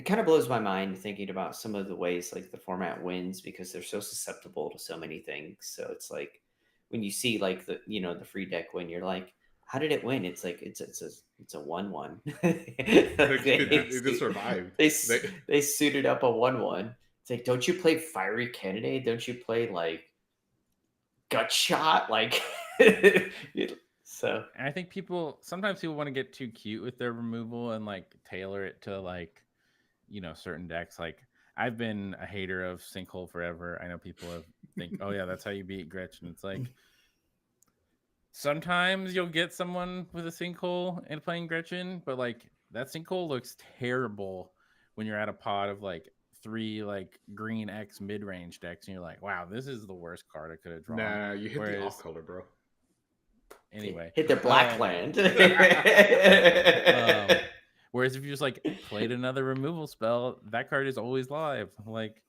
kind of blows my mind thinking about some of the ways like the format wins because they're so susceptible to so many things. So it's like when you see like the free deck win, you're like, how did it win? It's like it's a 1/1. It just survived. They suited up a 1/1. It's like, don't you play Fiery Candidate? Don't you play like Gut Shot? Like so And I think sometimes people want to get too cute with their removal and like tailor it to like, certain decks. Like, I've been a hater of Sinkhole forever. I know people have think, oh yeah, that's how you beat Gretchen. It's like, sometimes you'll get someone with a Sinkhole and playing Gretchen, but like that Sinkhole looks terrible when you're at a pod of like 3 like green X mid range decks, and you're like, wow, this is the worst card I could have drawn. Nah, you hit the off Whereas, color, bro. anyway, hit their black land. whereas if you just like played another removal spell, that card is always live. Like,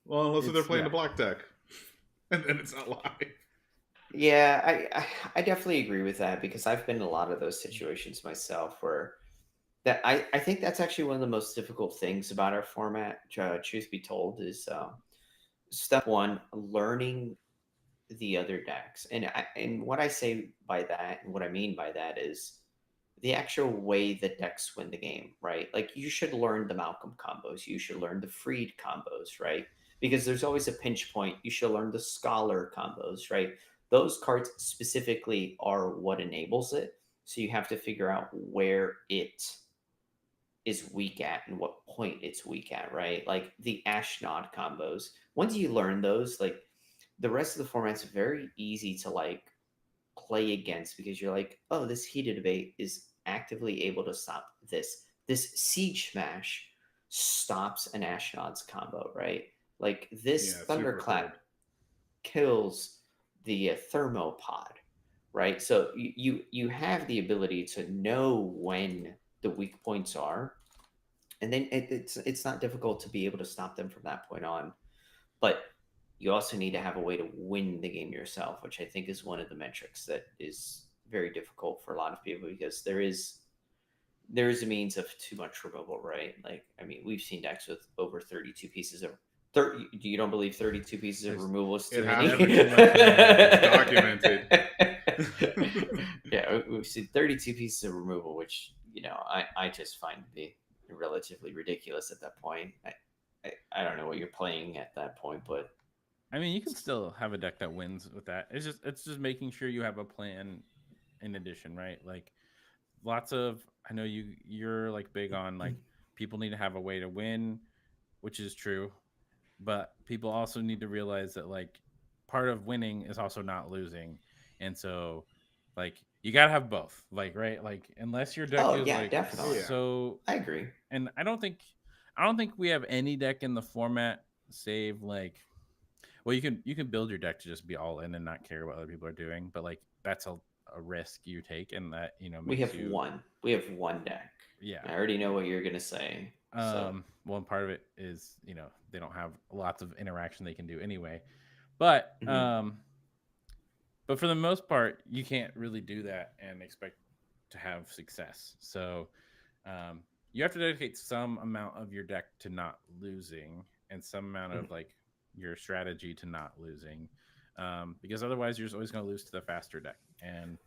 Well, unless they're playing yeah. the black deck, and then it's not live. Yeah, I definitely agree with that because I've been in a lot of those situations myself where that I think that's actually one of the most difficult things about our format. Truth be told, is step one, learning the other decks, and what I say by that, and what I mean by that is the actual way the decks win the game, right? Like you should learn the Malcolm combos, you should learn the Freed combos, right? Because there's always a pinch point. You should learn the Scholar combos, right? Those cards specifically are what enables it. So you have to figure out where it is weak at and what point it's weak at, right? Like the Ashnod combos. Once you learn those, like the rest of the format's very easy to like play against because you're like, oh, this Heated Debate is actively able to stop this. This Siege Smash stops an Ashnod's combo, right? Like this Yeah, super Thunderclap hard. kills the Thermopod, right? So you have the ability to know when the weak points are, and then it's not difficult to be able to stop them from that point on. But you also need to have a way to win the game yourself, which I think is one of the metrics that is very difficult for a lot of people because there is a means of too much removal, right? Like, I mean, we've seen decks with over 32 pieces of 30. You don't believe 32 pieces of There's removal is too It many? happens. never too much Documented. Yeah, we've seen 32 pieces of removal, which I just find to be relatively ridiculous at that point. I don't know what you're playing at that point, but I mean, you can still have a deck that wins with that. It's just making sure you have a plan in addition, right? Like, lots of, I know you're like big on like people need to have a way to win, which is true. but people also need to realize that like part of winning is also not losing, and so like you gotta have both, like right, like unless your deck Oh is yeah, like definitely. Yeah. so, I agree. and I don't think we have any deck in the format save like, well, you can build your deck to just be all in and not care what other people are doing, but like that's a risk you take, and that We makes have you, one. We have one deck. yeah. I already know what you're gonna say. So Well, and part of it is they don't have lots of interaction they can do anyway, but mhm. um, but for the most part, you can't really do that and expect to have success. So um, you have to dedicate some amount of your deck to not losing, and some amount Mhm. of like your strategy to not losing, because otherwise you're just always going to lose to the faster deck. And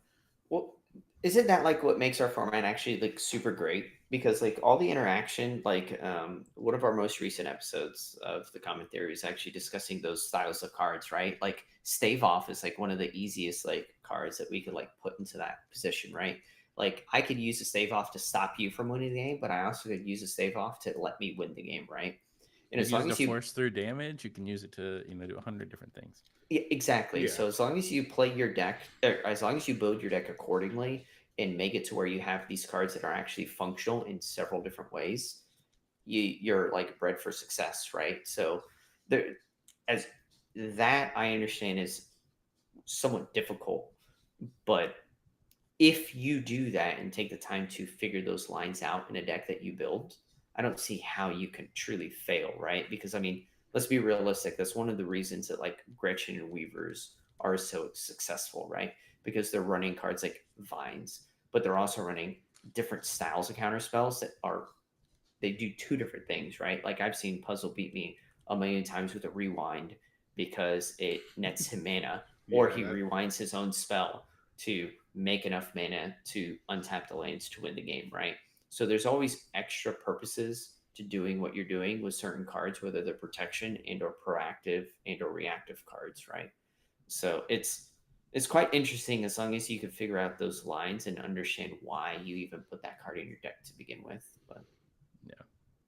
Well, isn't that like what makes our format actually like super great? Because like all the interaction, like one of our most recent episodes of the Common Theory is actually discussing those styles of cards, right? Like Stave Off is like one of the easiest like cards that we could like put into that position, right? Like I could use a Stave Off to stop you from winning the game, but I also could use a Stave Off to let me win the game, right? And you as can use long it to as you force through damage. You can use it to do 100 different things. Yeah, exactly. Yeah. So as long as you play your deck, or as long as you build your deck accordingly and make it to where you have these cards that are actually functional in several different ways, you're like bred for success, right? So there, as that I understand is somewhat difficult, but if you do that and take the time to figure those lines out in a deck that you build, I don't see how you can truly fail, right? Because I mean, let's be realistic. That's one of the reasons that like Gretchen and Weavers are so successful, right? Because they're running cards like Vines, but they're also running different styles of counter spells that are they do two different things, right? Like I've seen Puzzle beat me a million times with a rewind because it nets him mana, or Yeah, he that rewinds his own spell to make enough mana to untap the lanes to win the game, right? So there's always extra purposes to doing what you're doing with certain cards, whether they're protection and or proactive and or reactive cards, right? So it's quite interesting as long as you can figure out those lines and understand why you even put that card in your deck to begin with. But Yeah.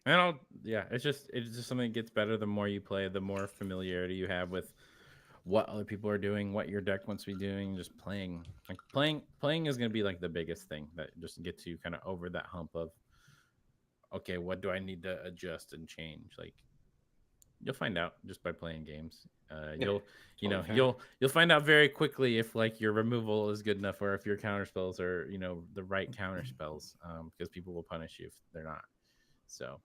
And yeah, it's just something that gets better the more you play, the more familiarity you have with what other people are doing, what your deck wants to be doing, just playing. Like playing is going to be like the biggest thing that just gets you kind of over that hump of, okay, what do I need to adjust and change? Like you'll find out just by playing games. yeah, You'll totally fair. you'll find out very quickly if like your removal is good enough, or if your counter spells are the right counter spells, because people will punish you if they're not. So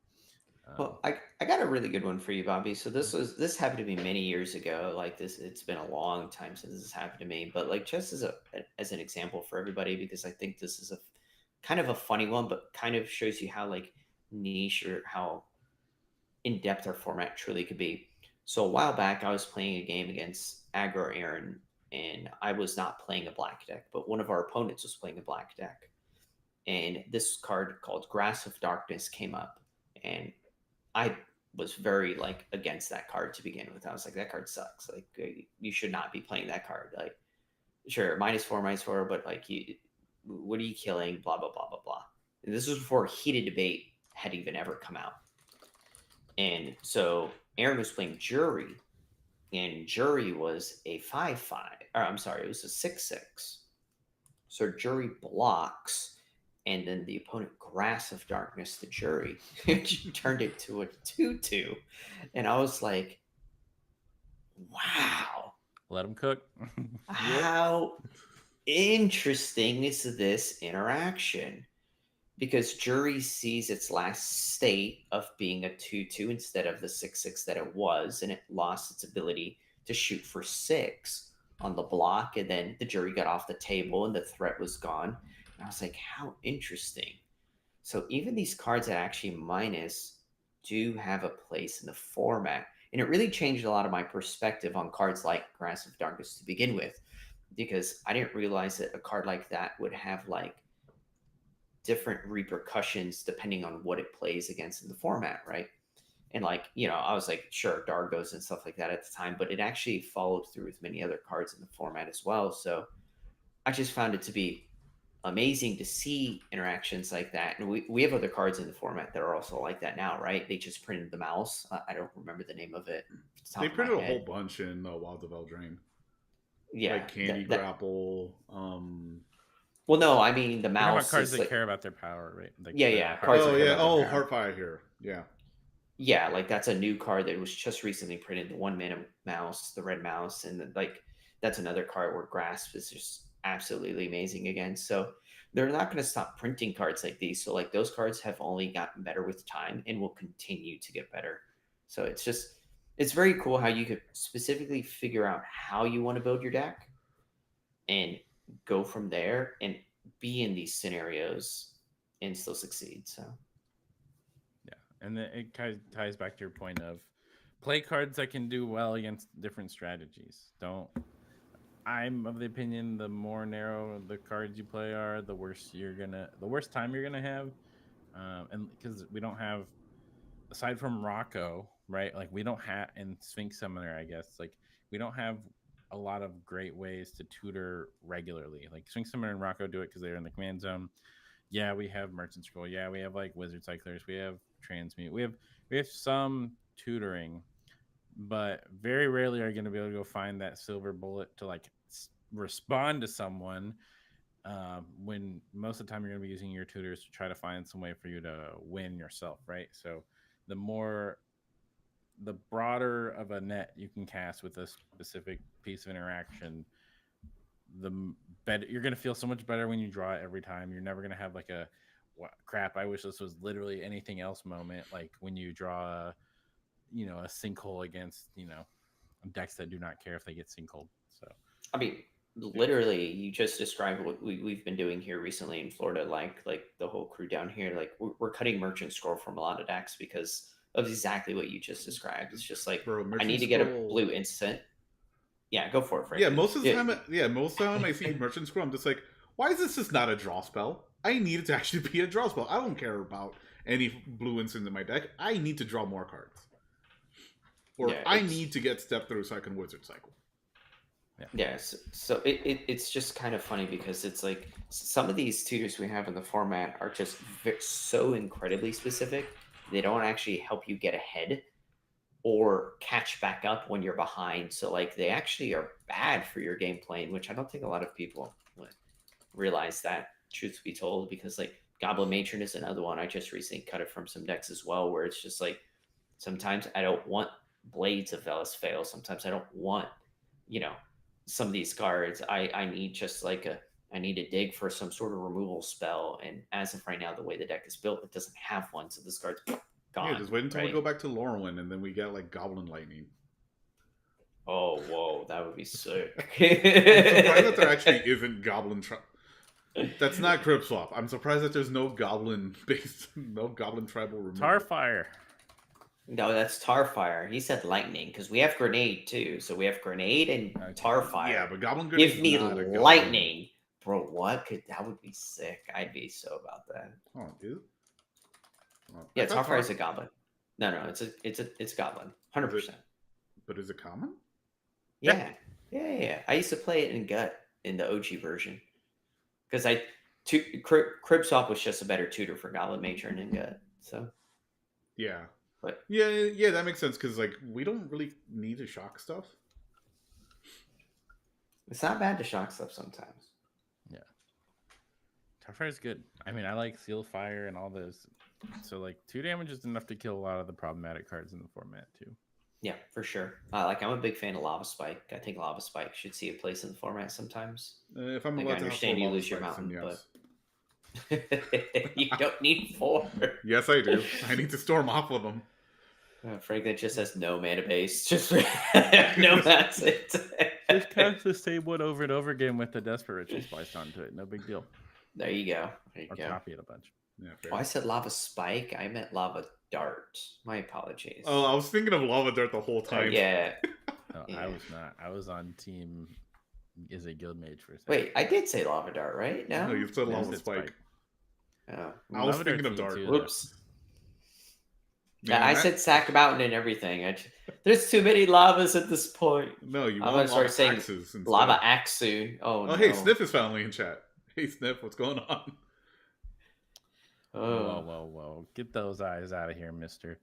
um, Well, I got a really good one for you, Bobby. So this happened to me many years ago. Like this, it's been a long time since this happened to me. But like just as an example for everybody, because I think this is a kind of a funny one, but kind of shows you how like niche or how in depth our format truly could be. So a while back, I was playing a game against Aggro Aaron, and I was not playing a black deck, but one of our opponents was playing a black deck, and this card called Grass of Darkness came up, and I was very like against that card to begin with. I was like, that card sucks. Like you should not be playing that card. Like sure, minus four, but like what are you killing? Blah blah blah blah blah. And this was before heated debate had even ever come out. And so Aaron was playing Jury, and Jury was a 5/5. Or I'm sorry, it was a 6/6. So Jury blocks, and then the opponent Grass of Darkness the Jury turned it to a 2/2. And I was like, wow, let them cook. yep. how interesting is this interaction? Because Jury sees its last state of being a 2/2 instead of the 6/6 that it was, and it lost its ability to shoot for 6 on the block. And then the Jury got off the table and the threat was gone. And I was like, how interesting. So even these cards that actually minus do have a place in the format. And it really changed a lot of my perspective on cards like Grass of Darkness to begin with, because I didn't realize that a card like that would have like different repercussions depending on what it plays against in the format, right? And like, I was like, sure, Dargos and stuff like that at the time, but it actually followed through with many other cards in the format as well. So I just found it to be amazing to see interactions like that. And we have other cards in the format that are also like that now, right? They just printed the mouse. I don't remember the name of it. They printed a whole bunch in Wilds of Eldraine. Yeah, like Candy Grapple. Well, no, I mean the mouse. Cards that care about their power, right? Cards. Heartfire here. Yeah, like that's a new card that was just recently printed. The 1-mana mouse, the red mouse, and that's another card where Grasp is just absolutely amazing again. So they're not going to stop printing cards like these. So like those cards have only gotten better with time and will continue to get better. So it's very cool how you could specifically figure out how you want to build your deck and go from there and be in these scenarios and still succeed. So yeah, and then it kind of ties back to your point of play cards that can do well against different strategies. I'm of the opinion the more narrow the cards you play are, the worse time you're gonna have, and because we don't have, aside from Rocco, right? Like we don't have, and Sphinx Summoner, I guess, like we don't have a lot of great ways to tutor regularly. Like Sphinx Summoner and Rocco do it because they're in the command zone. Yeah, we have Merchant Scroll. Yeah, we have like Wizard Cyclers. We have Transmute. We have some tutoring, but very rarely are you going to be able to go find that silver bullet to like respond to someone when most of the time you're going to be using your tutors to try to find some way for you to win yourself, right? So the broader of a net you can cast with a specific piece of interaction, the better you're going to feel. So much better when you draw it every time. You're never going to have like a crap, I wish this was literally anything else moment, like when you draw a sinkhole against decks that do not care if they get sinkholed. So I mean, literally, you just described what we've been doing here recently in Florida. Like the whole crew down here, like we're cutting Merchant Scroll from a lot of decks because of exactly what you just described. It's just like, bro, I need to get a blue instant. Yeah, go for it, Frank. Yeah, most of the time I see Merchant Scroll, I'm just like, why is this just not a draw spell? I need it to actually be a draw spell. I don't care about any blue instants in my deck. I need to draw more cards. Or I need to get step through so I can Wizard Cycle. So it's just kind of funny because it's like some of these tutors we have in the format are just so incredibly specific. They don't actually help you get ahead or catch back up when you're behind. So like they actually are bad for your game playing, which I don't think a lot of people realize that, truth be told, because like Goblin Matron is another one. I just recently cut it from some decks as well, where it's just like sometimes I don't want Blades of Velas Fail. Sometimes I don't want, some of these cards. I need just like I need to dig for some sort of removal spell. And as of right now, the way the deck is built, it doesn't have one. So this card's gone. Yeah, just wait until we go back to Lorwyn and then we get like Goblin Lightning. Oh, whoa, that would be sick. I'm surprised that there actually isn't Goblin That's not Crypt Swap. I'm surprised that there's no Goblin tribal removal. Tarfire. No, that's Tarfire. He said Lightning because we have Grenade too. So we have Grenade and Tarfire. Yeah, but Goblin Grenade. Give me Lightning. Bro, that would be sick. I'd be so about that. Oh, dude. Yeah, Tarfire is a goblin. No, it's goblin. 100%. But is it common? Yeah. I used to play it in Gut in the OG version. Because Crib Swap was just a better tutor for Goblin Matron and Gut. So yeah. But yeah, that makes sense because like we don't really need to shock stuff. It's not bad to shock stuff sometimes. Yeah. Tarfire is good. I mean, I like Seal Fire and all those. So like 2 damage is enough to kill a lot of the problematic cards in the format too. Yeah, for sure. I'm a big fan of Lava Spike. I think Lava Spike should see a place in the format sometimes. If I'm like, allowed I understand to you lose your Spikes, mountain, yes. but you don't need 4. Yes, I do. I need to storm off with them. Frank, that just has no mana base. Just no, that's it. Just cast the same one over and over again with the Desperate Ritual spliced onto it. No big deal. There you go. Copy it a bunch. Yeah, I said Lava Spike. I meant Lava Dart. My apologies. Oh, I was thinking of Lava Dart the whole time. Yeah. No, yeah. I was not. I was on team is a guild mage for a second. Wait, I did say Lava Dart, right? No, you said Lava Spike. Oh. I was thinking of Dart. Whoops. Yeah, I said Sack Mountain and everything. There's too many lavas at this point. No, you I'm want gonna start saying axes instead. Lava Axe soon. Oh no. Hey, Sniff is finally in chat. Hey, Sniff, what's going on? Whoa. Get those eyes out of here, mister.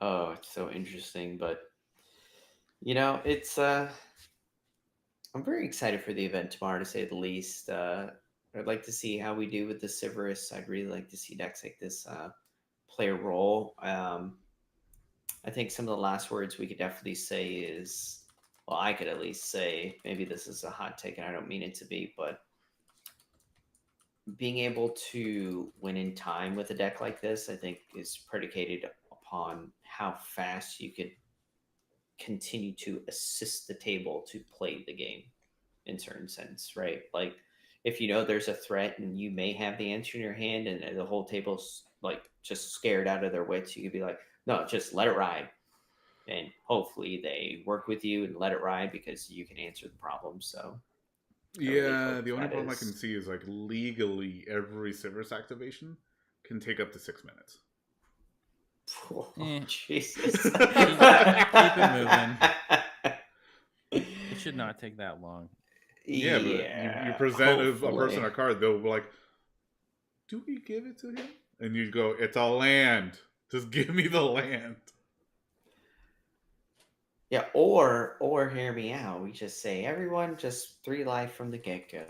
Oh, it's so interesting, but it's I'm very excited for the event tomorrow, to say the least. I'd like to see how we do with the Siverus. I'd really like to see decks like this play a role. I think some of the last words we could definitely say is, well, I could at least say, maybe this is a hot take and I don't mean it to be, but being able to win in time with a deck like this, I think, is predicated upon how fast you could continue to assist the table to play the game in certain sense, right? Like if you know there's a threat and you may have the answer in your hand and the whole table's like just scared out of their wits, you could be like, no, just let it ride. And hopefully they work with you and let it ride because you can answer the problem. So yeah, the only problem I can see is like legally every Siverus activation can take up to 6 minutes. Oh, Jesus. Keep it moving. It should not take that long. Yeah, but you present a person a card, they'll be like, do we give it to him? And you go, it's a land. Just give me the land. Yeah, or hear me out. We just say, everyone just 3 life from the get-go.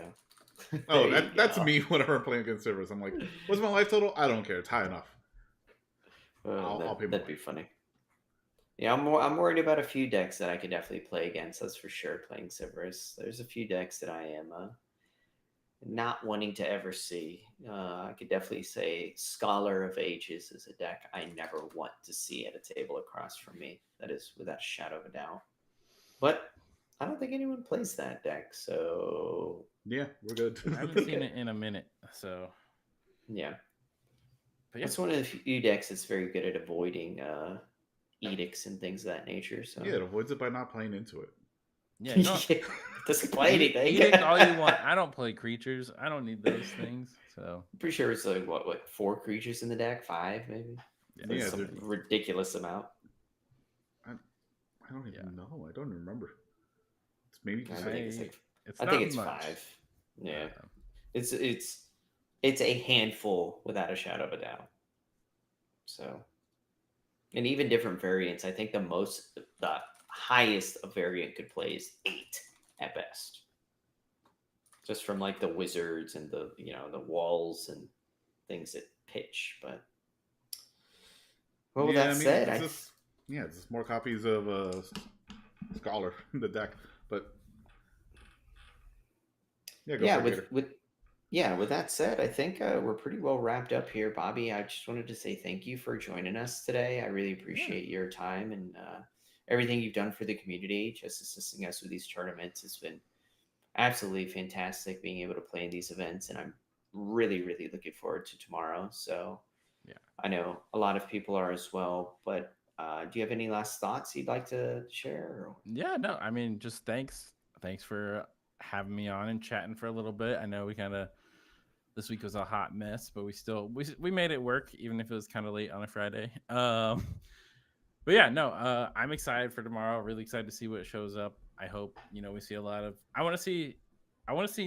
Oh, that's me whenever I'm playing against Siverus. I'm like, what's my life total? I don't care. It's high enough. I'll pay more. That'd be funny. Yeah, I'm worried about a few decks that I could definitely play against. That's for sure. Playing Siverus, there's a few decks that I am not wanting to ever see. I could definitely say Scholar of Ages is a deck I never want to see at a table across from me. That is without a shadow of a doubt. But I don't think anyone plays that deck, so yeah, we're good. I haven't seen it in a minute, so yeah. But yeah. It's one of the few decks that's very good at avoiding edicts and things of that nature. So yeah, it avoids it by not playing into it. Yeah, no, it doesn't play anything. Edict all you want. I don't play creatures. I don't need those things. So I'm pretty sure it's like what 4 creatures in the deck, 5 maybe. Yeah, some ridiculous amount. I don't even know. I don't remember. It's maybe just I think it's 5. Yeah, it's a handful without a shadow of a doubt. So, and even different variants. I think the highest a variant could play is 8 at best. Just from like the wizards and the the walls and things that pitch. But well, that said, it's just more copies of Scholar in the deck. But with that said, I think we're pretty well wrapped up here, Bobby. I just wanted to say thank you for joining us today. I really appreciate your time and everything you've done for the community, just assisting us with these tournaments. It's been absolutely fantastic being able to play in these events, and I'm really, really looking forward to tomorrow. So yeah, I know a lot of people are as well, but do you have any last thoughts you'd like to share? Yeah, no, I mean, just thanks for having me on and chatting for a little bit. I know we kind of, this week was a hot mess, but we made it work, even if it was kind of late on a Friday. But yeah, no, I'm excited for tomorrow. Really excited to see what shows up. I hope we see a lot of. I want to see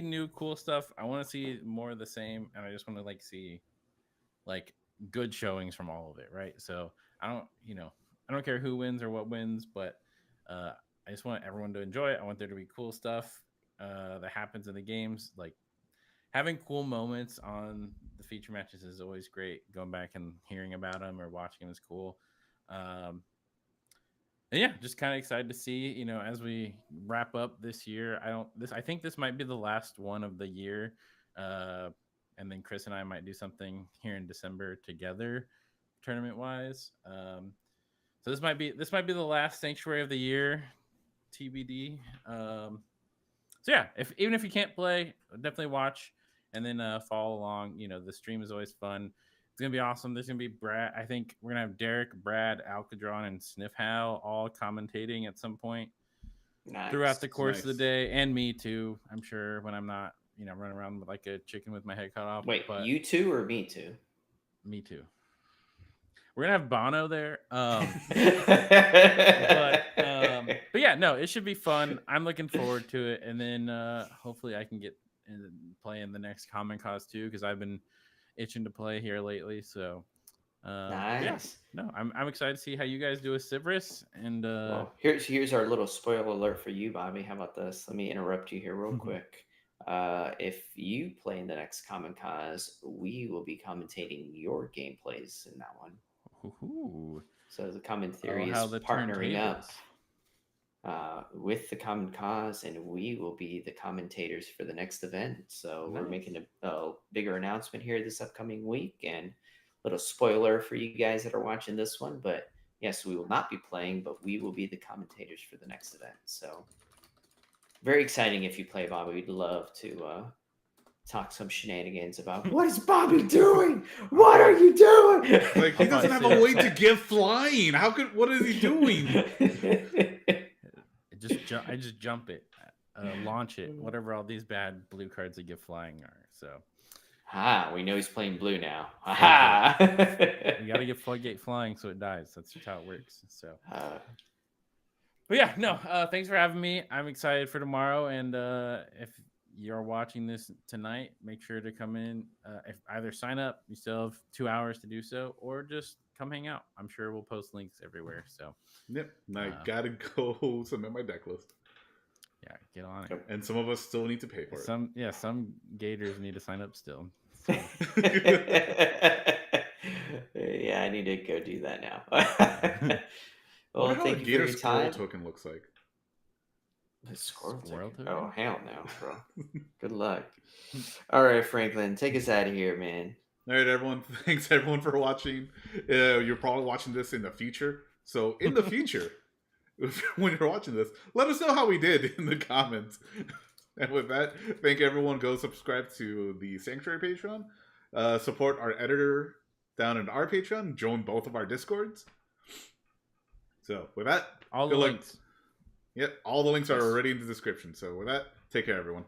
new cool stuff. I want to see more of the same, and I just want to see good showings from all of it, right? So I don't care who wins or what wins, but I just want everyone to enjoy it. I want there to be cool stuff that happens in the games. Like having cool moments on the feature matches is always great. Going back and hearing about them or watching them is cool. And yeah, just kind of excited to see, as we wrap up this year. I think this might be the last one of the year. And then Chris and I might do something here in December together, tournament wise. So this might be the last Sanctuary of the year, TBD. So yeah, even if you can't play, definitely watch and then follow along. The stream is always fun. It's gonna be awesome. There's gonna be Brad. I think we're gonna have Derek, Brad, Alcadron, and Sniffhow all commentating at some point throughout the course of the day, and me too. I'm sure when I'm not, running around with like a chicken with my head cut off. Wait, you too or me too? Me too. We're gonna have Bono there. But yeah, no, it should be fun. I'm looking forward to it, and then hopefully I can get and play in the next Common Cause too, because I've been itching to play here lately. So yeah, Nice. no, I'm excited to see how you guys do with Cyprus. And Well, here's our little spoiler alert for you, Bobby. How about this? Let me interrupt you here real quick. If you play in the next Common Cause, we will be commentating your gameplays in that one. ooh, So the Common Theory is how the partnering up turntables. with the Common Cause, and we will be the commentators for the next event. So we're making a bigger announcement here this upcoming week, and a little spoiler for you guys that are watching this one. But yes, we will not be playing, but we will be the commentators for the next event. So very exciting if you play, Bobby. We'd love to talk some shenanigans about what is Bobby doing? What are you doing? Like, he doesn't have a way to get flying. What is he doing? I just jump it, launch it, whatever all these bad blue cards that get flying are. So we know he's playing blue now. You gotta get Floodgate flying so it dies. That's just how it works. So but yeah, no, thanks for having me. I'm excited for tomorrow, and if you're watching this tonight, make sure to come in. If either sign up, you still have 2 hours to do so, or just come hang out. I'm sure we'll post links everywhere. So yep, I gotta go submit my deck list. Yeah, get on it. And some of us still need to pay for it. Some gators need to sign up still. So. Yeah, I need to go do that now. Well, thank you for your time. Token looks like. The squirrel token? Oh, hell no, bro. Good luck. All right, Franklin, take us out of here, man. All right, everyone. Thanks, everyone, for watching. You're probably watching this in the future. So, in the future, when you're watching this, let us know how we did in the comments. And with that, thank everyone. Go subscribe to the Sanctuary Patreon. Support our editor down in our Patreon. Join both of our Discords. So, with that, all the links. Yep, all the links are already in the description. So, with that, take care, everyone.